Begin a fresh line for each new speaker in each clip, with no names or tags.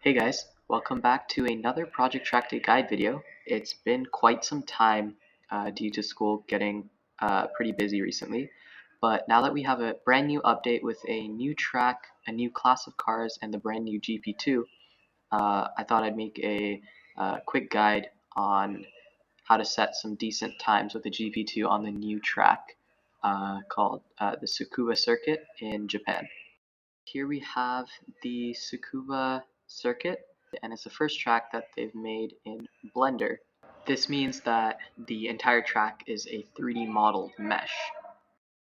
Hey guys, welcome back to another Project Trackday guide video. It's been quite some time due to school getting pretty busy recently, but now that we have a brand new update with a new track, a new class of cars, and the brand new GP2, I thought I'd make a quick guide on how to set some decent times with the GP2 on the new track called the Tsukuba circuit in Japan. Here we have the Tsukuba circuit, and it's the first track that they've made in Blender. This means that the entire track is a 3D modeled mesh.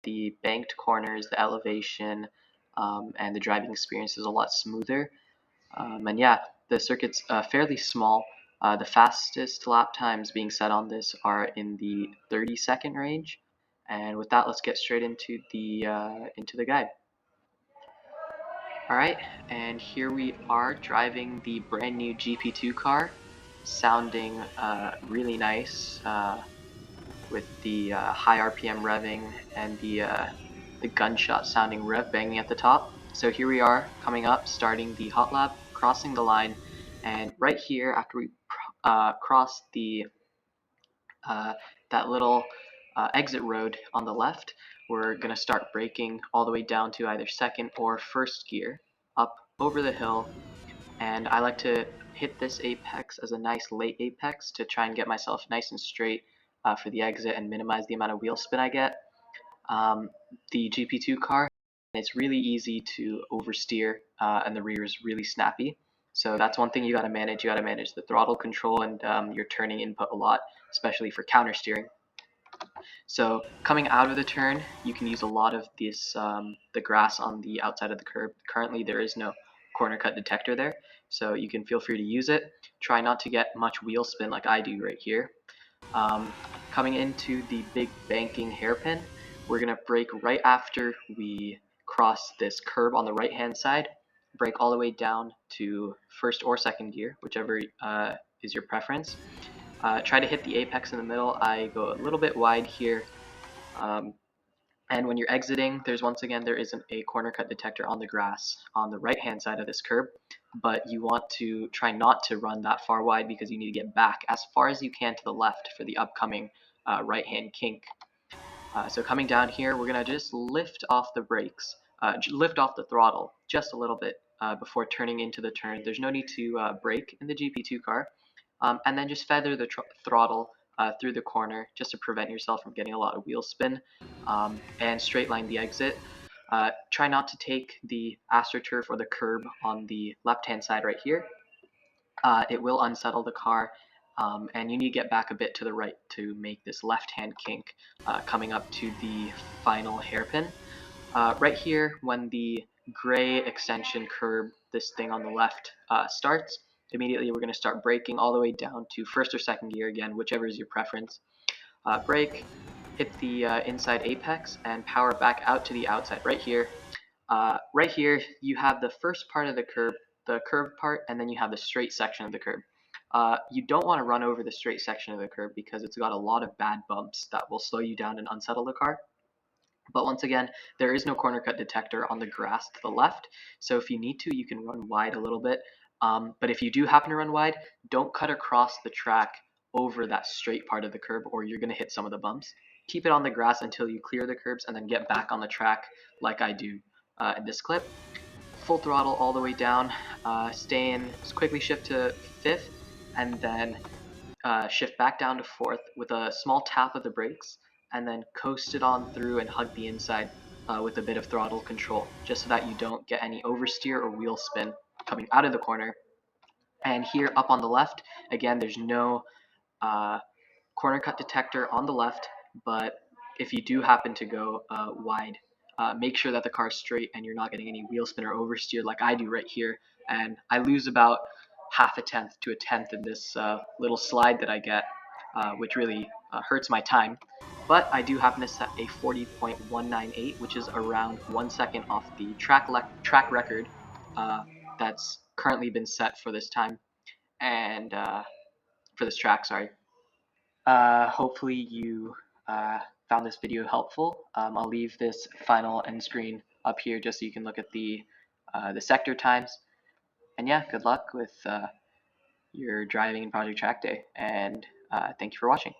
The banked corners, the elevation, and the driving experience is a lot smoother. And yeah, the circuit's fairly small. The fastest lap times being set on this are in the 30-second range. And with that, let's get straight into the guide. Alright, and here we are driving the brand new GP2 car, sounding really nice with the high RPM revving and the gunshot sounding rev banging at the top. So here we are coming up, starting the Hotlap, crossing the line, and right here after we cross the that little exit road on the left, we're going to start braking all the way down to either second or first gear up over the hill, and I like to hit this apex as a nice late apex to try and get myself nice and straight for the exit and minimize the amount of wheel spin I get. The GP2 car, it's really easy to oversteer and the rear is really snappy. So that's one thing you got to manage. You got to manage the throttle control and your turning input a lot, especially for counter steering. So coming out of the turn, you can use a lot of this the grass on the outside of the curb. Currently there is no corner cut detector there, so you can feel free to use it. Try not to get much wheel spin like I do right here. Coming into the big banking hairpin, we're going to brake right after we cross this curb on the right hand side. Brake all the way down to first or second gear, whichever is your preference. Try to hit the apex in the middle. I go a little bit wide here. And when you're exiting, there isn't a corner cut detector on the grass on the right hand side of this curb, but you want to try not to run that far wide because you need to get back as far as you can to the left for the upcoming right hand kink. So coming down here, we're gonna just lift off the brakes, lift off the throttle just a little bit before turning into the turn. There's no need to brake in the GP2 car. And then just feather the throttle through the corner just to prevent yourself from getting a lot of wheel spin, and straight line the exit. Try not to take the AstroTurf or the curb on the left hand side right here. It will unsettle the car, and you need to get back a bit to the right to make this left hand kink coming up to the final hairpin. Right here, when the gray extension curb, this thing on the left, starts, immediately we're going to start braking all the way down to first or second gear again, whichever is your preference. Brake, hit the inside apex, and power back out to the outside. Right here, you have the first part of the curved part, and then you have the straight section of the curb. You don't want to run over the straight section of the curb because it's got a lot of bad bumps that will slow you down and unsettle the car. But once again, there is no corner cut detector on the grass to the left, so if you need to, you can run wide a little bit. But if you do happen to run wide, don't cut across the track over that straight part of the curb or you're going to hit some of the bumps. Keep it on the grass until you clear the curbs and then get back on the track like I do in this clip. Full throttle all the way down, stay in, quickly shift to fifth, and then shift back down to fourth with a small tap of the brakes, and then coast it on through and hug the inside with a bit of throttle control, just so that you don't get any oversteer or wheel spin coming out of the corner. And here up on the left, again, there's no corner cut detector on the left, but if you do happen to go wide, make sure that the car's straight and you're not getting any wheel spin or oversteer like I do right here. And I lose about half a tenth to a tenth in this little slide that I get, which really hurts my time. But I do happen to set a 40.198, which is around 1 second off the track record that's currently been set for this time, and for this track, sorry. Hopefully you found this video helpful. I'll leave this final end screen up here just so you can look at the sector times. And yeah, good luck with your driving in Project Trackday, and thank you for watching.